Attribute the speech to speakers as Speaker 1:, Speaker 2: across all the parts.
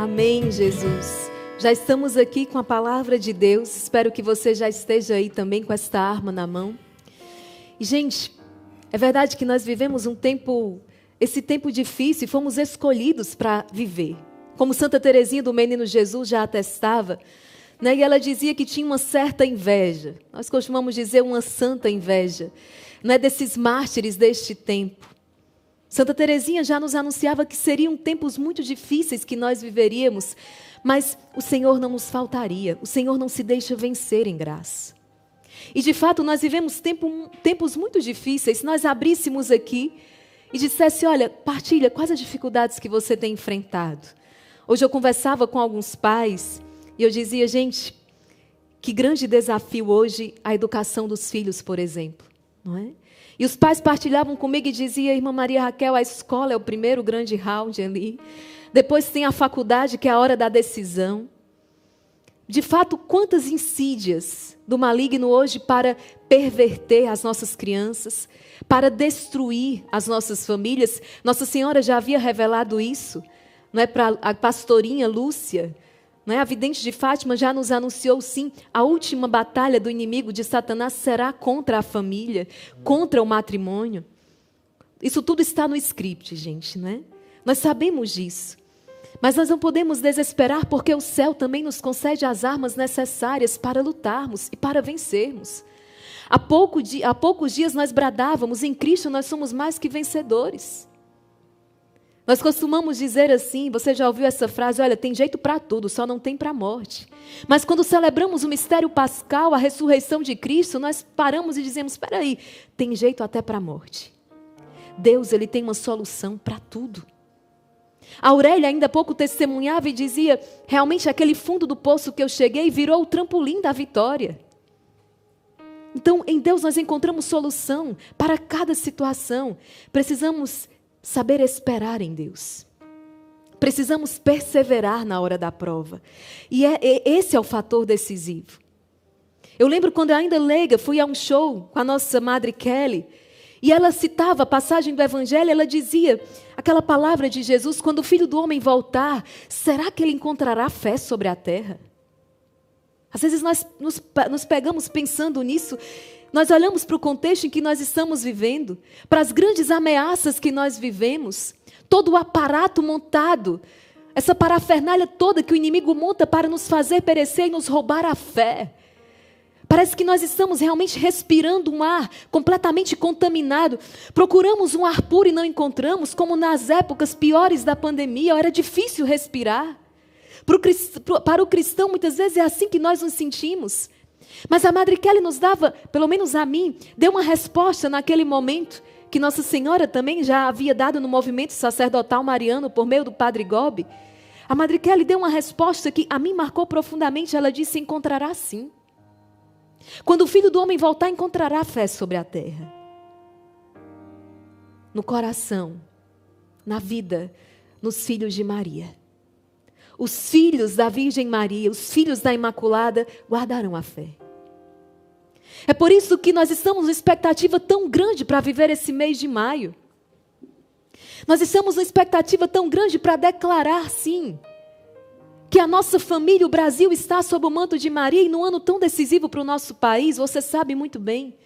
Speaker 1: Amém, Jesus. Já estamos aqui com a palavra de Deus. Espero que você já esteja aí também com esta arma na mão. E, gente, é verdade que nós vivemos esse tempo difícil e fomos escolhidos para viver. Como Santa Teresinha do Menino Jesus já atestava, né? E ela dizia que tinha uma certa inveja. Nós costumamos dizer uma santa inveja, né? Desses mártires deste tempo. Santa Teresinha já nos anunciava que seriam tempos muito difíceis que nós viveríamos, mas o Senhor não nos faltaria, o Senhor não se deixa vencer em graça. E de fato nós vivemos tempos muito difíceis. Se nós abríssemos aqui e dissesse, olha, partilha quais as dificuldades que você tem enfrentado. Hoje eu conversava com alguns pais e eu dizia, gente, que grande desafio hoje a educação dos filhos, por exemplo, não é? E os pais partilhavam comigo e diziam, irmã Maria Raquel, a escola é o primeiro grande round ali. Depois tem a faculdade, que é a hora da decisão. De fato, quantas insídias do maligno hoje para perverter as nossas crianças, para destruir as nossas famílias. Nossa Senhora já havia revelado isso, não é, para a pastorinha Lúcia. Não é? A vidente de Fátima já nos anunciou, sim, a última batalha do inimigo de Satanás será contra a família, contra o matrimônio. Isso tudo está no script, gente, né? Nós sabemos disso. Mas nós não podemos desesperar, porque o céu também nos concede as armas necessárias para lutarmos e para vencermos. Há poucos dias nós bradávamos, em Cristo nós somos mais que vencedores. Nós costumamos dizer assim, você já ouviu essa frase, olha, tem jeito para tudo, só não tem para a morte. Mas quando celebramos o mistério pascal, a ressurreição de Cristo, nós paramos e dizemos, espera aí, tem jeito até para a morte. Deus, Ele tem uma solução para tudo. A Aurélia ainda há pouco testemunhava e dizia, realmente aquele fundo do poço que eu cheguei virou o trampolim da vitória. Então, em Deus nós encontramos solução para cada situação. Precisamos saber esperar em Deus. Precisamos perseverar na hora da prova. E esse é o fator decisivo. Eu lembro quando eu ainda leiga, fui a um show com a nossa Madre Kelly, e ela citava a passagem do Evangelho, ela dizia aquela palavra de Jesus, quando o Filho do Homem voltar, será que Ele encontrará fé sobre a terra? Às vezes nós nos pegamos pensando nisso. Nós olhamos para o contexto em que nós estamos vivendo, para as grandes ameaças que nós vivemos, todo o aparato montado, essa parafernália toda que o inimigo monta para nos fazer perecer e nos roubar a fé. Parece que nós estamos realmente respirando um ar completamente contaminado. Procuramos um ar puro e não encontramos, como nas épocas piores da pandemia, era difícil respirar. Para o cristão, muitas vezes é assim que nós nos sentimos. Mas a Madre Kelly nos dava, pelo menos a mim, deu uma resposta naquele momento, que Nossa Senhora também já havia dado no movimento sacerdotal mariano, por meio do Padre Gobi. A Madre Kelly deu uma resposta que a mim marcou profundamente. Ela disse, encontrará sim. Quando o Filho do Homem voltar, encontrará fé sobre a terra. No coração, na vida, nos filhos de Maria. Os filhos da Virgem Maria, os filhos da Imaculada, guardaram a fé. É por isso que nós estamos numa expectativa tão grande para viver esse mês de maio. Nós estamos numa expectativa tão grande para declarar, sim, que a nossa família, o Brasil, está sob o manto de Maria, e num ano tão decisivo para o nosso país, você sabe muito bem,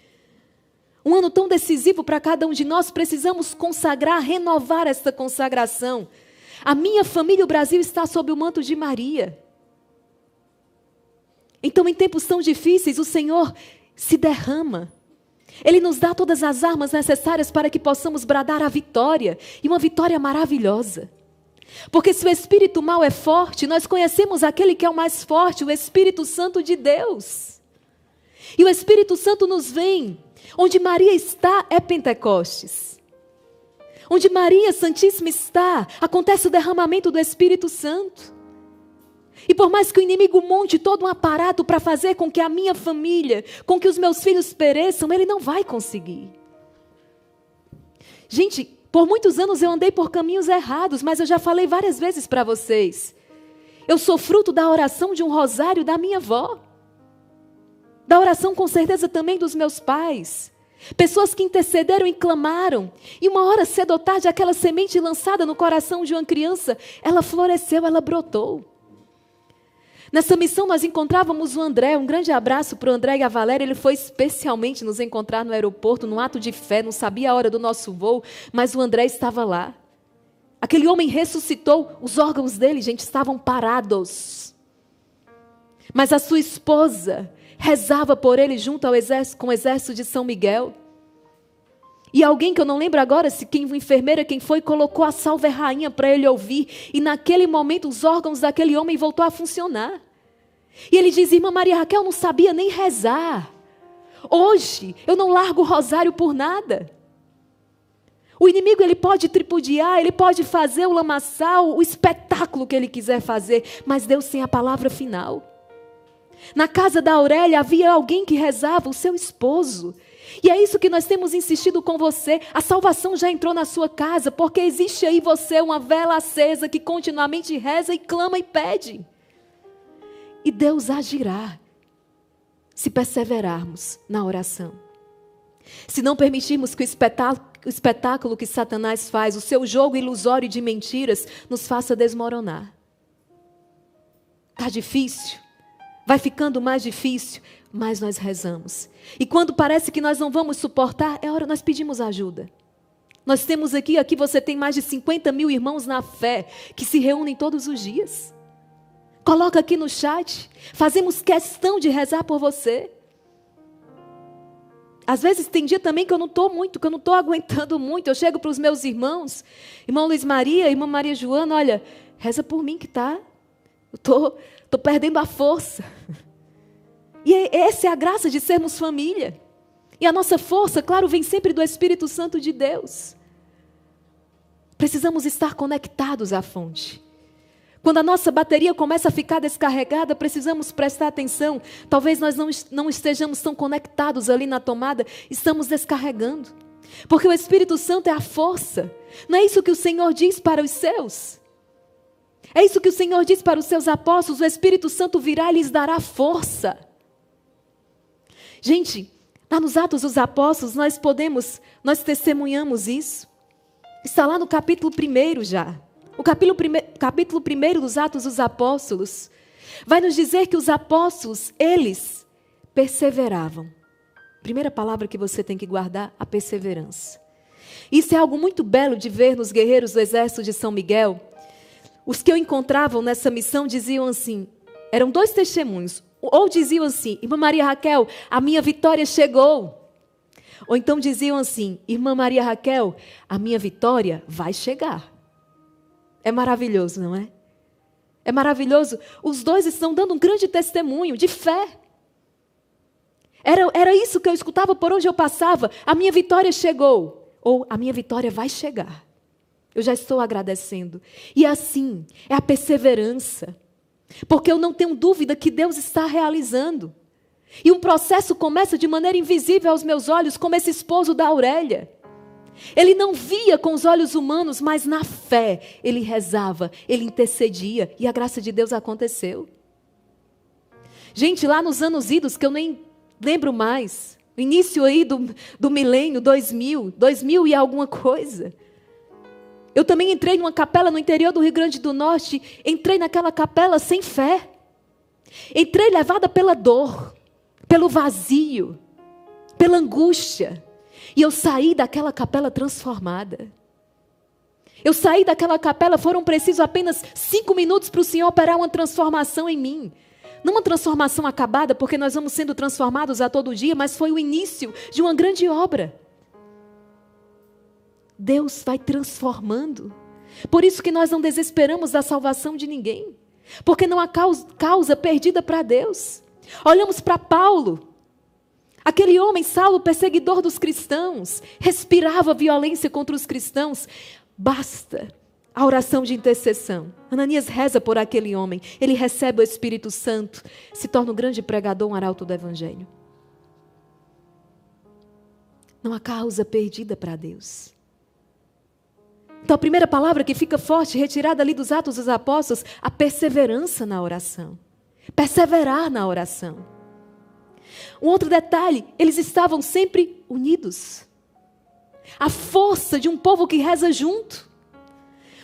Speaker 1: um ano tão decisivo para cada um de nós, precisamos consagrar, renovar esta consagração. A minha família, o Brasil, está sob o manto de Maria. Então, em tempos tão difíceis, o Senhor se derrama. Ele nos dá todas as armas necessárias para que possamos bradar a vitória, e uma vitória maravilhosa. Porque se o espírito mau é forte, nós conhecemos aquele que é o mais forte, o Espírito Santo de Deus. E o Espírito Santo nos vem. Onde Maria está é Pentecostes. Onde Maria Santíssima está, acontece o derramamento do Espírito Santo. E por mais que o inimigo monte todo um aparato para fazer com que a minha família, com que os meus filhos pereçam, ele não vai conseguir. Gente, por muitos anos eu andei por caminhos errados, mas eu já falei várias vezes para vocês. Eu sou fruto da oração de um rosário da minha avó. Da oração com certeza também dos meus pais. Pessoas que intercederam e clamaram. E uma hora cedo ou tarde, aquela semente lançada no coração de uma criança, ela floresceu, ela brotou. Nessa missão nós encontrávamos o André, um grande abraço para o André e a Valéria. Ele foi especialmente nos encontrar no aeroporto, num ato de fé, não sabia a hora do nosso voo, mas o André estava lá. Aquele homem ressuscitou, os órgãos dele, gente, estavam parados. Mas a sua esposa rezava por ele junto ao exército, com o exército de São Miguel. E alguém que eu não lembro agora, se quem enfermeira, quem foi, colocou a Salve Rainha para ele ouvir. E naquele momento os órgãos daquele homem voltou a funcionar. E ele diz, irmã Maria Raquel, não sabia nem rezar. Hoje eu não largo o rosário por nada. O inimigo ele pode tripudiar, ele pode fazer o lamaçal, o espetáculo que ele quiser fazer, mas Deus tem a palavra final. Na casa da Aurélia havia alguém que rezava, o seu esposo. E é isso que nós temos insistido com você. A salvação já entrou na sua casa, porque existe aí você uma vela acesa que continuamente reza e clama e pede. E Deus agirá, se perseverarmos na oração. Se não permitirmos que o espetáculo que Satanás faz, o seu jogo ilusório de mentiras, nos faça desmoronar. Está difícil? Vai ficando mais difícil, mas nós rezamos. E quando parece que nós não vamos suportar, é hora nós pedimos ajuda. Nós temos aqui você tem mais de 50 mil irmãos na fé, que se reúnem todos os dias. Coloca aqui no chat, fazemos questão de rezar por você. Às vezes tem dia também que eu não estou aguentando muito. Eu chego para os meus irmãos, irmão Luiz Maria, irmã Maria Joana, olha, reza por mim que tá. Eu estou perdendo a força. E essa é a graça de sermos família. E a nossa força, claro, vem sempre do Espírito Santo de Deus. Precisamos estar conectados à fonte. Quando a nossa bateria começa a ficar descarregada, precisamos prestar atenção. Talvez nós não estejamos tão conectados ali na tomada, estamos descarregando. Porque o Espírito Santo é a força. Não é isso que o Senhor diz para os seus? É isso que o Senhor diz para os seus apóstolos, o Espírito Santo virá e lhes dará força. Gente, lá nos Atos dos Apóstolos, nós testemunhamos isso. Está lá no capítulo 1 já. O capítulo 1 dos Atos dos Apóstolos vai nos dizer que os apóstolos, eles perseveravam. Primeira palavra que você tem que guardar, a perseverança. Isso é algo muito belo de ver nos guerreiros do exército de São Miguel. Os que eu encontravam nessa missão diziam assim, eram 2 testemunhos, ou diziam assim, irmã Maria Raquel, a minha vitória chegou. Ou então diziam assim, irmã Maria Raquel, a minha vitória vai chegar. É maravilhoso, não é? É maravilhoso. Os 2 estão dando um grande testemunho de fé. Era isso que eu escutava por onde eu passava. A minha vitória chegou. Ou a minha vitória vai chegar. Eu já estou agradecendo. E assim, é a perseverança. Porque eu não tenho dúvida que Deus está realizando. E um processo começa de maneira invisível aos meus olhos, como esse esposo da Aurélia. Ele não via com os olhos humanos, mas na fé ele rezava, ele intercedia e a graça de Deus aconteceu. Gente, lá nos anos idos, que eu nem lembro mais, início aí do milênio, 2000 e alguma coisa. Eu também entrei numa capela no interior do Rio Grande do Norte, entrei naquela capela sem fé. Entrei levada pela dor, pelo vazio, pela angústia. E eu saí daquela capela transformada. Eu saí daquela capela, foram precisos apenas 5 minutos para o Senhor operar uma transformação em mim. Não uma transformação acabada, porque nós vamos sendo transformados a todo dia, mas foi o início de uma grande obra. Deus vai transformando. Por isso que nós não desesperamos da salvação de ninguém. Porque não há causa perdida para Deus. Olhamos para Paulo. Aquele homem, Saulo, perseguidor dos cristãos, respirava violência contra os cristãos. Basta a oração de intercessão. Ananias reza por aquele homem. Ele recebe o Espírito Santo, se torna um grande pregador, um arauto do Evangelho. Não há causa perdida para Deus. Então a primeira palavra que fica forte, retirada ali dos Atos dos Apóstolos, a perseverança na oração. Perseverar na oração. Um outro detalhe, eles estavam sempre unidos. A força de um povo que reza junto.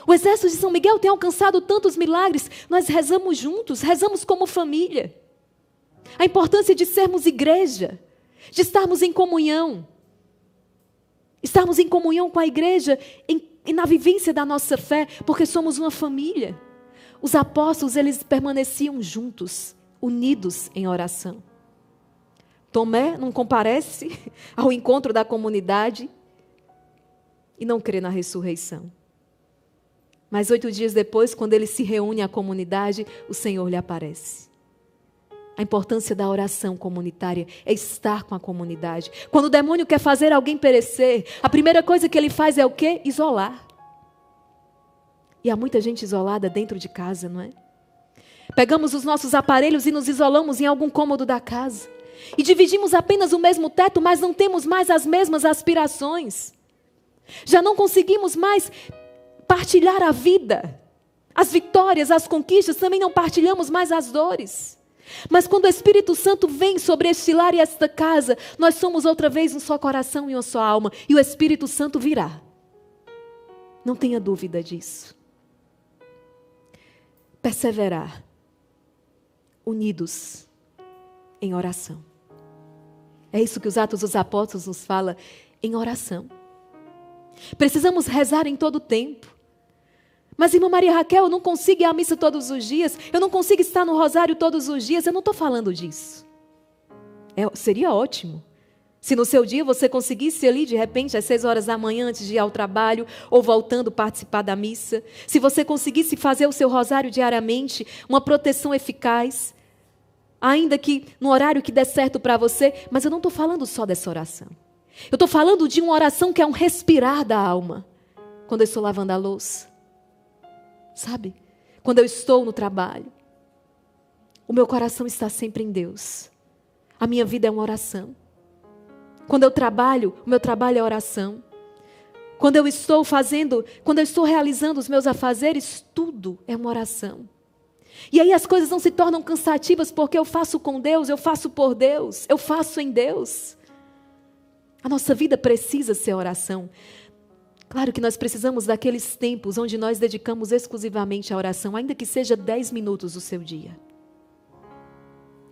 Speaker 1: O exército de São Miguel tem alcançado tantos milagres. Nós rezamos juntos, rezamos como família. A importância de sermos igreja, de estarmos em comunhão. Estarmos em comunhão com a igreja e na vivência da nossa fé, porque somos uma família. Os apóstolos, eles permaneciam juntos, unidos em oração. Tomé não comparece ao encontro da comunidade e não crê na ressurreição. Mas 8 dias depois, quando ele se reúne à comunidade, o Senhor lhe aparece. A importância da oração comunitária é estar com a comunidade. Quando o demônio quer fazer alguém perecer, a primeira coisa que ele faz é o quê? Isolar. E há muita gente isolada dentro de casa, não é? Pegamos os nossos aparelhos e nos isolamos em algum cômodo da casa. E dividimos apenas o mesmo teto, mas não temos mais as mesmas aspirações. Já não conseguimos mais partilhar a vida. As vitórias, as conquistas, também não partilhamos mais as dores. Mas quando o Espírito Santo vem sobre este lar e esta casa, nós somos outra vez um só coração e uma só alma. E o Espírito Santo virá. Não tenha dúvida disso. Perseverar. Unidos em oração. É isso que os Atos dos Apóstolos nos fala, em oração. Precisamos rezar em todo o tempo. Mas, irmã Maria Raquel, eu não consigo ir à missa todos os dias, eu não consigo estar no rosário todos os dias, eu não estou falando disso. Seria ótimo se no seu dia você conseguisse ali, de repente, às 6 horas da manhã, antes de ir ao trabalho, ou voltando participar da missa, se você conseguisse fazer o seu rosário diariamente, uma proteção eficaz, ainda que no horário que der certo para você, mas eu não estou falando só dessa oração. Eu estou falando de uma oração que é um respirar da alma, quando eu estou lavando a louça. Sabe? Quando eu estou no trabalho, o meu coração está sempre em Deus. A minha vida é uma oração. Quando eu trabalho, o meu trabalho é oração. Quando eu estou realizando os meus afazeres, tudo é uma oração. E aí as coisas não se tornam cansativas porque eu faço com Deus, eu faço por Deus, eu faço em Deus. A nossa vida precisa ser oração. Claro que nós precisamos daqueles tempos onde nós dedicamos exclusivamente à oração, ainda que seja 10 minutos do seu dia.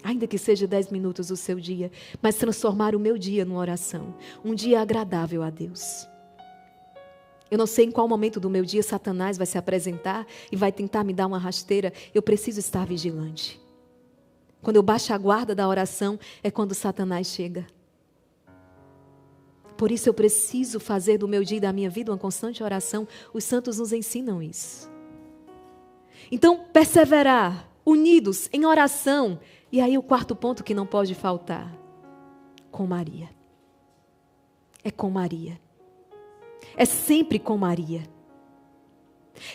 Speaker 1: Ainda que seja 10 minutos do seu dia, mas transformar o meu dia numa oração. Um dia agradável a Deus. Eu não sei em qual momento do meu dia Satanás vai se apresentar e vai tentar me dar uma rasteira. Eu preciso estar vigilante. Quando eu baixo a guarda da oração, é quando Satanás chega. Por isso eu preciso fazer do meu dia e da minha vida uma constante oração. Os santos nos ensinam isso. Então, perseverar, unidos em oração. E aí o 4º ponto que não pode faltar. Com Maria. É com Maria. É sempre com Maria.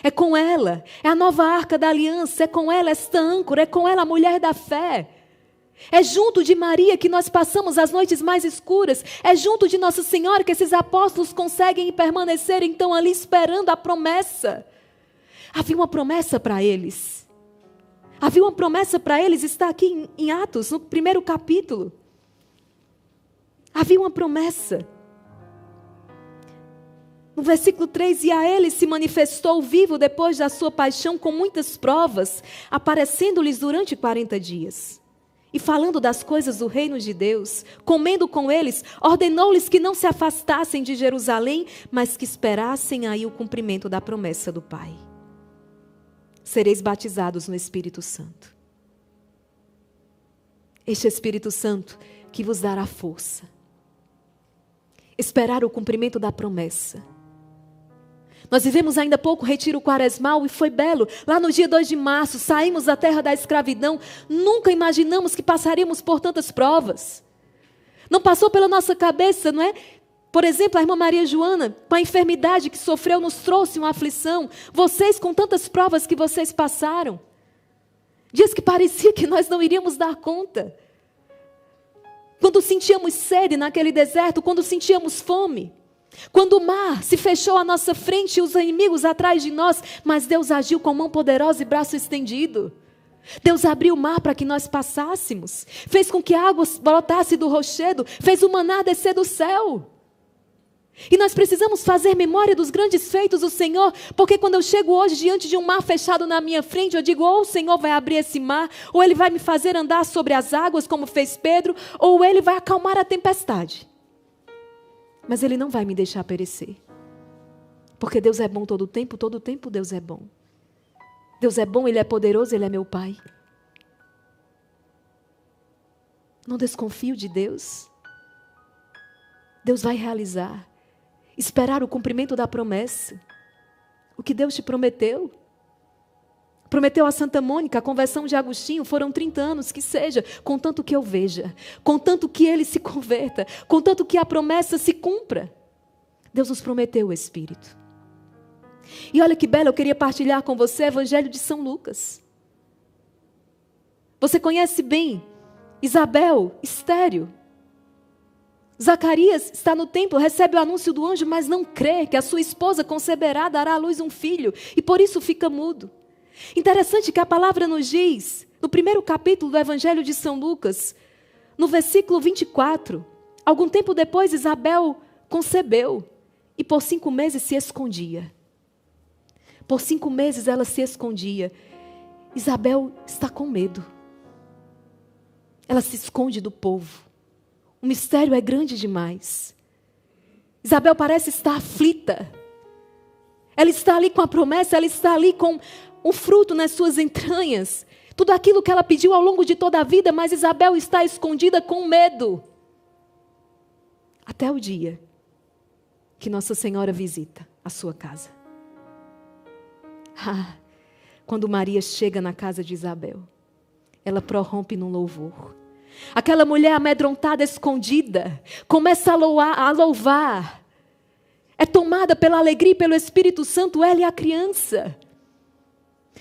Speaker 1: É com ela. É a nova arca da aliança. É com ela esta âncora. É com ela a mulher da fé. É junto de Maria que nós passamos as noites mais escuras. É junto de Nossa Senhora que esses apóstolos conseguem permanecer então ali esperando a promessa. Havia uma promessa para eles. Havia uma promessa para eles, está aqui em Atos, no 1º capítulo. Havia uma promessa. No versículo 3, e a ele se manifestou vivo depois da sua paixão com muitas provas, aparecendo-lhes durante 40 dias. E falando das coisas do reino de Deus, comendo com eles, ordenou-lhes que não se afastassem de Jerusalém, mas que esperassem aí o cumprimento da promessa do Pai. Sereis batizados no Espírito Santo. Este Espírito Santo que vos dará força. Esperar o cumprimento da promessa. Nós vivemos ainda há pouco o retiro quaresmal e foi belo. Lá no dia 2 de março, saímos da terra da escravidão. Nunca imaginamos que passaríamos por tantas provas. Não passou pela nossa cabeça, não é? Por exemplo, a irmã Maria Joana, com a enfermidade que sofreu, nos trouxe uma aflição. Vocês, com tantas provas que vocês passaram. Dias que parecia que nós não iríamos dar conta. Quando sentíamos sede naquele deserto, quando sentíamos fome. Quando o mar se fechou à nossa frente e os inimigos atrás de nós, mas Deus agiu com mão poderosa e braço estendido. Deus abriu o mar para que nós passássemos. Fez com que a água brotasse do rochedo. Fez o maná descer do céu. E nós precisamos fazer memória dos grandes feitos do Senhor, porque quando eu chego hoje diante de um mar fechado na minha frente, eu digo, ou o Senhor vai abrir esse mar, ou Ele vai me fazer andar sobre as águas, como fez Pedro, ou Ele vai acalmar a tempestade. Mas Ele não vai me deixar perecer. Porque Deus é bom todo o tempo Deus é bom. Deus é bom, Ele é poderoso, Ele é meu Pai. Não desconfio de Deus. Deus vai realizar. Esperar o cumprimento da promessa. O que Deus te prometeu. Prometeu a Santa Mônica, a conversão de Agostinho, foram 30 anos, que seja, contanto que eu veja, contanto que ele se converta, contanto que a promessa se cumpra. Deus nos prometeu o Espírito. E olha que bela, eu queria partilhar com você o Evangelho de São Lucas. Você conhece bem Isabel, estéril. Zacarias está no templo, recebe o anúncio do anjo, mas não crê que a sua esposa conceberá, dará à luz um filho, e por isso fica mudo. Interessante que a palavra nos diz, no primeiro capítulo do Evangelho de São Lucas, no versículo 24, algum tempo depois Isabel concebeu, e por 5 meses se escondia. Por 5 meses ela se escondia. Isabel está com medo. Ela se esconde do povo. O mistério é grande demais. Isabel parece estar aflita. Ela está ali com a promessa, ela está ali com o fruto nas suas entranhas. Tudo aquilo que ela pediu ao longo de toda a vida, mas Isabel está escondida com medo. Até o dia que Nossa Senhora visita a sua casa. Quando Maria chega na casa de Isabel, ela prorrompe num louvor. Aquela mulher amedrontada, escondida, começa a louvar. É tomada pela alegria e pelo Espírito Santo, ela e a criança.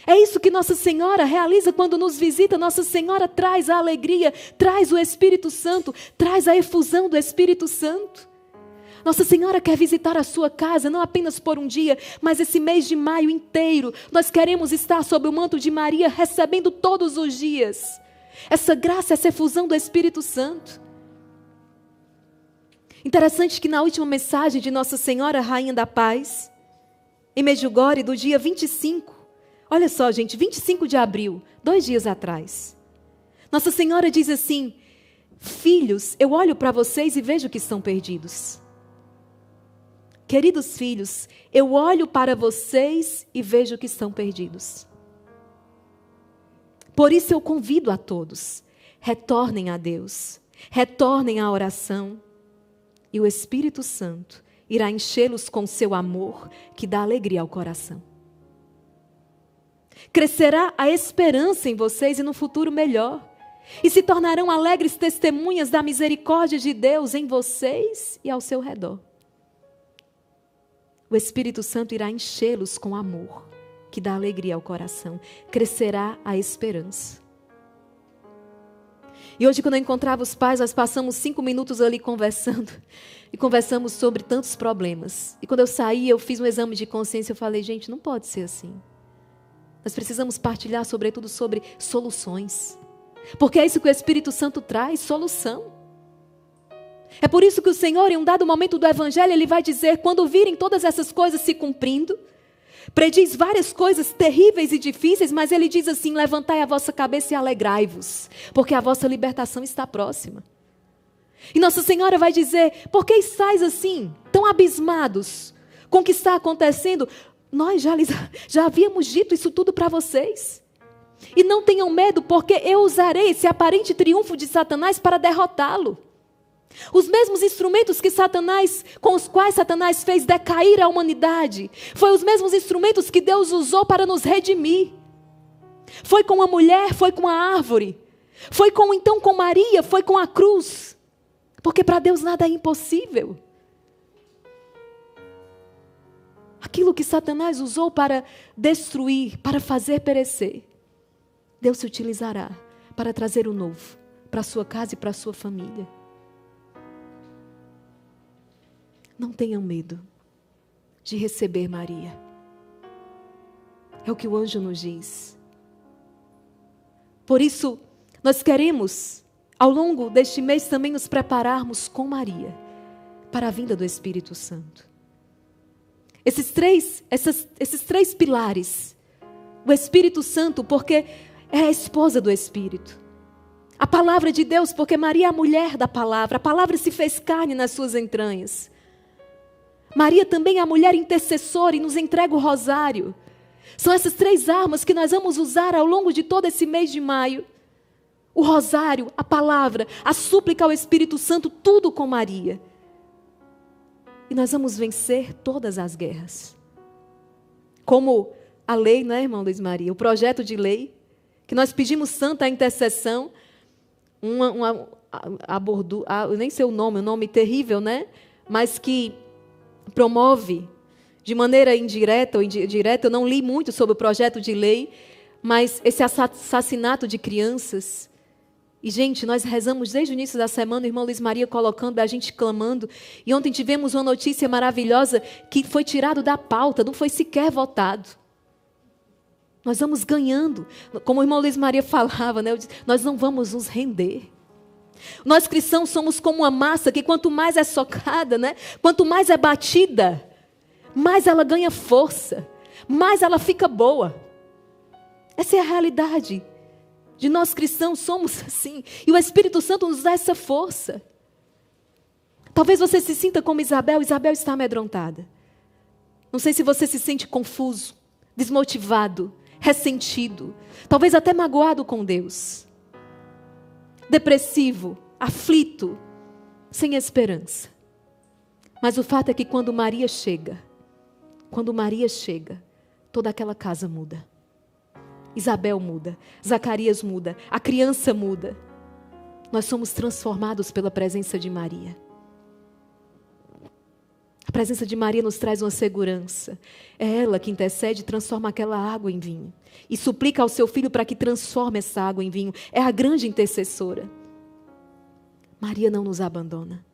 Speaker 1: É isso que Nossa Senhora realiza quando nos visita. Nossa Senhora traz a alegria, traz o Espírito Santo, traz a efusão do Espírito Santo. Nossa Senhora quer visitar a sua casa, não apenas por um dia, mas esse mês de maio inteiro. Nós queremos estar sob o manto de Maria, recebendo todos os dias essa graça, essa efusão do Espírito Santo. Interessante que na última mensagem de Nossa Senhora, Rainha da Paz, em Medjugorje, do dia 25, olha só, gente, 25 de abril, 2 dias atrás, Nossa Senhora diz assim: filhos, eu olho para vocês e vejo que estão perdidos. Queridos filhos, eu olho para vocês e vejo que estão perdidos. Por isso eu convido a todos, retornem a Deus, retornem à oração, e o Espírito Santo irá enchê-los com seu amor, que dá alegria ao coração. Crescerá a esperança em vocês e no futuro melhor, e se tornarão alegres testemunhas da misericórdia de Deus em vocês e ao seu redor. O Espírito Santo irá enchê-los com amor, que dá alegria ao coração. Crescerá a esperança. E hoje, quando eu encontrava os pais, nós passamos 5 minutos ali conversando. E conversamos sobre tantos problemas. E quando eu saí, eu fiz um exame de consciência. Eu falei, gente, não pode ser assim. Nós precisamos partilhar, sobretudo, sobre soluções. Porque é isso que o Espírito Santo traz, solução. É por isso que o Senhor, em um dado momento do Evangelho, Ele vai dizer, quando virem todas essas coisas se cumprindo, prediz várias coisas terríveis e difíceis, mas Ele diz assim, levantai a vossa cabeça e alegrai-vos, porque a vossa libertação está próxima. E Nossa Senhora vai dizer, por que estáis assim, tão abismados com o que está acontecendo? Nós já havíamos dito isso tudo para vocês. E não tenham medo, porque eu usarei esse aparente triunfo de Satanás para derrotá-lo. Os mesmos instrumentos com os quais Satanás fez decair a humanidade, foi os mesmos instrumentos que Deus usou para nos redimir. Foi com a mulher, foi com a árvore, foi com Maria, foi com a cruz. Porque para Deus nada é impossível. Aquilo que Satanás usou para destruir, para fazer perecer, Deus se utilizará para trazer o novo para a sua casa e para a sua família. Não tenham medo de receber Maria. É o que o anjo nos diz. Por isso, nós queremos, ao longo deste mês, também nos prepararmos com Maria para a vinda do Espírito Santo. Esses três pilares. O Espírito Santo, porque é a esposa do Espírito. A palavra de Deus, porque Maria é a mulher da palavra. A palavra se fez carne nas suas entranhas. Maria também é a mulher intercessora e nos entrega o rosário. São essas três armas que nós vamos usar ao longo de todo esse mês de maio. O rosário, a palavra, a súplica ao Espírito Santo, tudo com Maria. E nós vamos vencer todas as guerras. Como a lei, não é, irmão Luiz Maria? O projeto de lei, que nós pedimos santa intercessão, eu nem sei o nome terrível, né? Mas que promove de maneira indireta ou indireta. Eu não li muito sobre o projeto de lei, mas esse assassinato de crianças. E, gente, nós rezamos desde o início da semana, o irmão Luiz Maria colocando, a gente clamando. E ontem tivemos uma notícia maravilhosa que foi tirado da pauta, não foi sequer votado. Nós vamos ganhando. Como o irmão Luiz Maria falava, né? Nós não vamos nos render. Nós cristãos somos como uma massa que quanto mais é socada, né? Quanto mais é batida, mais ela ganha força, mais ela fica boa. Essa é a realidade. De nós cristãos somos assim. E o Espírito Santo nos dá essa força. Talvez você se sinta como Isabel. Isabel está amedrontada. Não sei se você se sente confuso, desmotivado, ressentido. Talvez até magoado com Deus. Depressivo, aflito, sem esperança. Mas o fato é que quando Maria chega, toda aquela casa muda. Isabel muda, Zacarias muda, a criança muda. Nós somos transformados pela presença de Maria. A presença de Maria nos traz uma segurança. É ela que intercede e transforma aquela água em vinho. E suplica ao seu filho para que transforme essa água em vinho. É a grande intercessora. Maria não nos abandona.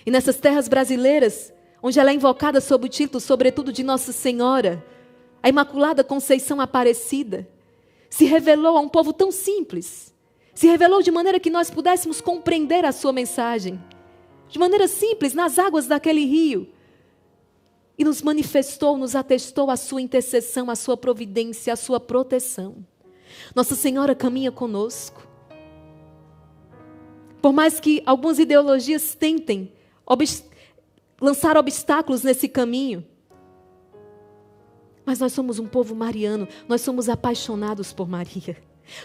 Speaker 1: E nessas terras brasileiras, onde ela é invocada sob o título, sobretudo, de Nossa Senhora, a Imaculada Conceição Aparecida, se revelou a um povo tão simples, se revelou de maneira que nós pudéssemos compreender a sua mensagem, de maneira simples, nas águas daquele rio, e nos manifestou, nos atestou a sua intercessão, a sua providência, a sua proteção. Nossa Senhora caminha conosco. Por mais que algumas ideologias tentem lançar obstáculos nesse caminho, mas nós somos um povo mariano, nós somos apaixonados por Maria.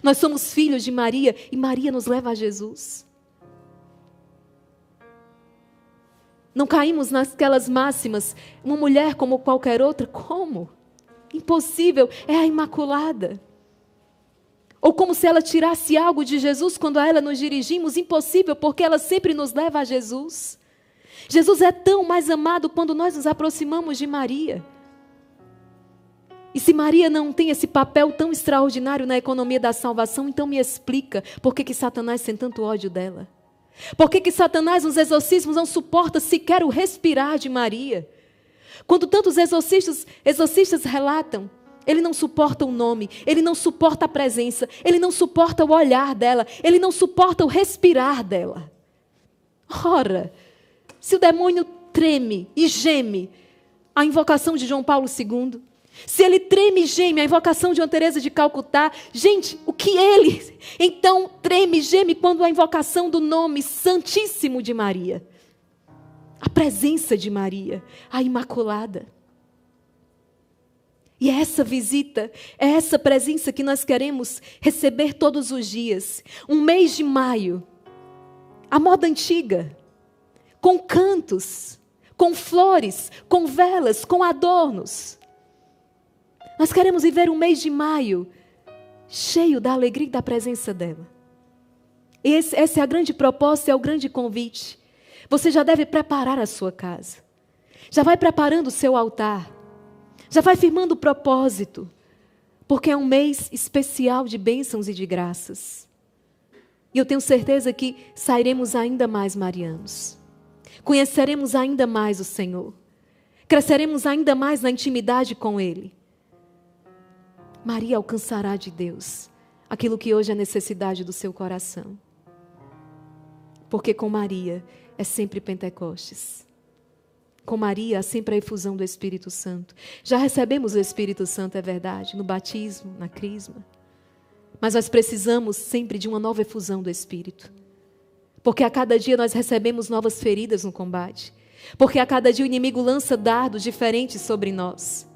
Speaker 1: Nós somos filhos de Maria e Maria nos leva a Jesus. Não caímos naquelas máximas, uma mulher como qualquer outra, como? Impossível, é a Imaculada. Ou como se ela tirasse algo de Jesus quando a ela nos dirigimos, impossível, porque ela sempre nos leva a Jesus. Jesus é tão mais amado quando nós nos aproximamos de Maria. E se Maria não tem esse papel tão extraordinário na economia da salvação, então me explica por que Satanás tem tanto ódio dela. Por que Satanás nos exorcismos não suporta sequer o respirar de Maria? Quando tantos exorcistas relatam, ele não suporta o nome, ele não suporta a presença, ele não suporta o olhar dela, ele não suporta o respirar dela. Ora, se o demônio treme e geme a invocação de João Paulo II, se ele treme e geme a invocação de Santa Teresa de Calcutá, gente, o que ele então treme e geme quando a invocação do nome Santíssimo de Maria? A presença de Maria, a Imaculada. E é essa visita, é essa presença que nós queremos receber todos os dias. Um mês de maio, a moda antiga, com cantos, com flores, com velas, com adornos. Nós queremos viver um mês de maio cheio da alegria e da presença dela. Essa é a grande proposta, é o grande convite. Você já deve preparar a sua casa. Já vai preparando o seu altar. Já vai firmando o propósito. Porque é um mês especial de bênçãos e de graças. E eu tenho certeza que sairemos ainda mais marianos. Conheceremos ainda mais o Senhor. Cresceremos ainda mais na intimidade com Ele. Maria alcançará de Deus aquilo que hoje é necessidade do seu coração. Porque com Maria é sempre Pentecostes. Com Maria há sempre a efusão do Espírito Santo. Já recebemos o Espírito Santo, é verdade, no batismo, na crisma. Mas nós precisamos sempre de uma nova efusão do Espírito. Porque a cada dia nós recebemos novas feridas no combate. Porque a cada dia o inimigo lança dardos diferentes sobre nós.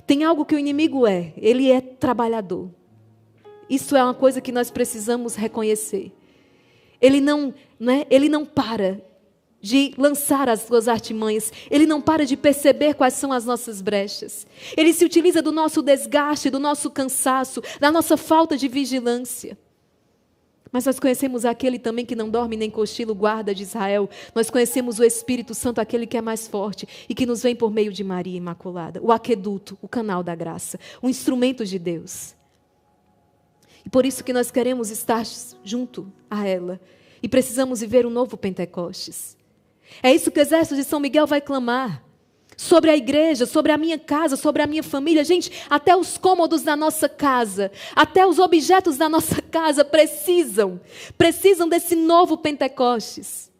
Speaker 1: Tem algo que o inimigo ele é trabalhador. Isso é uma coisa que nós precisamos reconhecer. Ele não para de lançar as suas artimanhas. Ele não para de perceber quais são as nossas brechas. Ele se utiliza do nosso desgaste, do nosso cansaço, da nossa falta de vigilância. Mas nós conhecemos aquele também que não dorme nem cochila, o guarda de Israel. Nós conhecemos o Espírito Santo, aquele que é mais forte e que nos vem por meio de Maria Imaculada. O aqueduto, o canal da graça, o instrumento de Deus. E por isso que nós queremos estar junto a ela. E precisamos viver um novo Pentecostes. É isso que o exército de São Miguel vai clamar. Sobre a igreja, sobre a minha casa, sobre a minha família. Gente, até os cômodos da nossa casa, até os objetos da nossa casa precisam desse novo Pentecostes.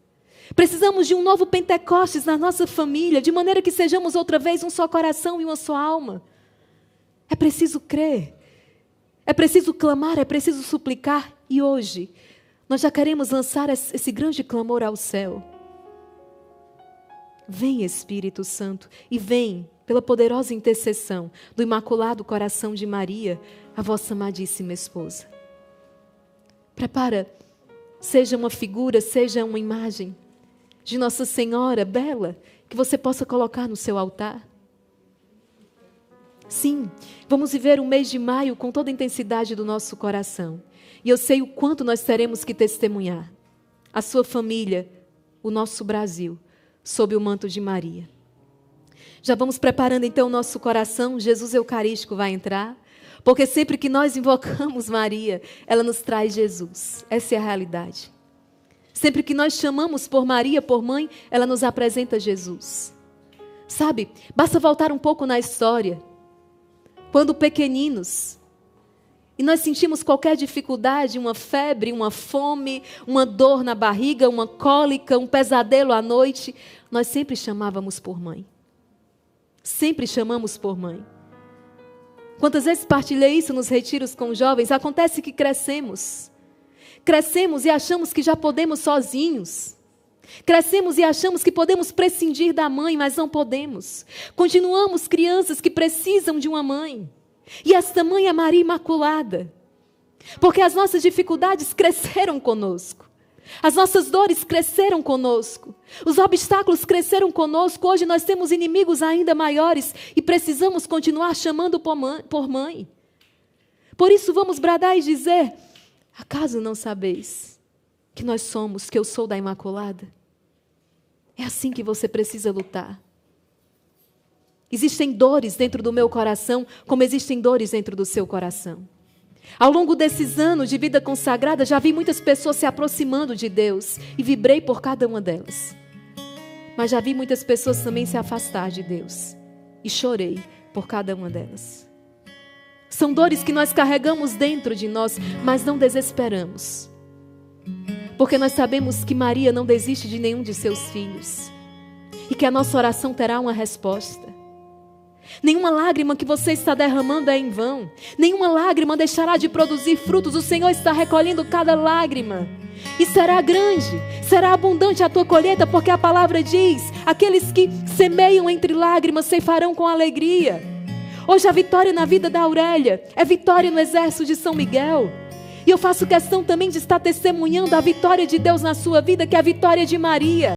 Speaker 1: Precisamos de um novo Pentecostes na nossa família, de maneira que sejamos outra vez um só coração e uma só alma. É preciso crer, é preciso clamar, é preciso suplicar. E hoje, nós já queremos lançar esse grande clamor ao céu. Vem, Espírito Santo, e vem, pela poderosa intercessão do Imaculado Coração de Maria, a vossa amadíssima esposa. Prepara, seja uma figura, seja uma imagem de Nossa Senhora bela, que você possa colocar no seu altar. Sim, vamos viver um mês de maio com toda a intensidade do nosso coração. E eu sei o quanto nós teremos que testemunhar. A sua família, o nosso Brasil, sob o manto de Maria. Já vamos preparando então o nosso coração. Jesus Eucarístico vai entrar, porque sempre que nós invocamos Maria, ela nos traz Jesus. Essa é a realidade. Sempre que nós chamamos por Maria, por mãe, ela nos apresenta Jesus. Sabe, basta voltar um pouco na história. Quando pequeninos, e nós sentimos qualquer dificuldade, uma febre, uma fome, uma dor na barriga, uma cólica, um pesadelo à noite, nós sempre chamávamos por mãe. Sempre chamamos por mãe. Quantas vezes partilhei isso nos retiros com jovens? Acontece que crescemos. Crescemos e achamos que já podemos sozinhos. Crescemos e achamos que podemos prescindir da mãe, mas não podemos. Continuamos crianças que precisam de uma mãe. E esta mãe é Maria Imaculada. Porque as nossas dificuldades cresceram conosco. As nossas dores cresceram conosco. Os obstáculos cresceram conosco. Hoje nós temos inimigos ainda maiores e precisamos continuar chamando por mãe. Por isso vamos bradar e dizer: acaso não sabeis que nós somos, que eu sou da Imaculada? É assim que você precisa lutar. Existem dores dentro do meu coração, como existem dores dentro do seu coração. Ao longo desses anos de vida consagrada, já vi muitas pessoas se aproximando de Deus e vibrei por cada uma delas. Mas já vi muitas pessoas também se afastar de Deus e chorei por cada uma delas. São dores que nós carregamos dentro de nós, mas não desesperamos. Porque nós sabemos que Maria não desiste de nenhum de seus filhos e que a nossa oração terá uma resposta. Nenhuma lágrima que você está derramando é em vão. Nenhuma lágrima deixará de produzir frutos. O Senhor está recolhendo cada lágrima. E será grande, será abundante a tua colheita, porque a palavra diz: aqueles que semeiam entre lágrimas ceifarão com alegria. Hoje a vitória na vida da Aurélia é vitória no exército de São Miguel. E eu faço questão também de estar testemunhando a vitória de Deus na sua vida, que é a vitória de Maria.